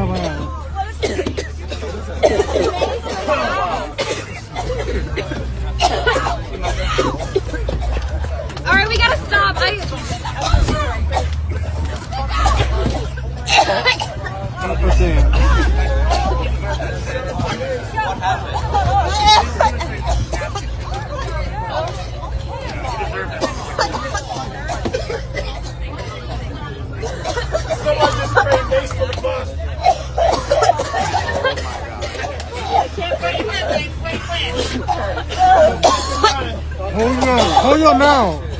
All right, we gotta stop. Someone just sprayed mace for the bus. Hold your mouth.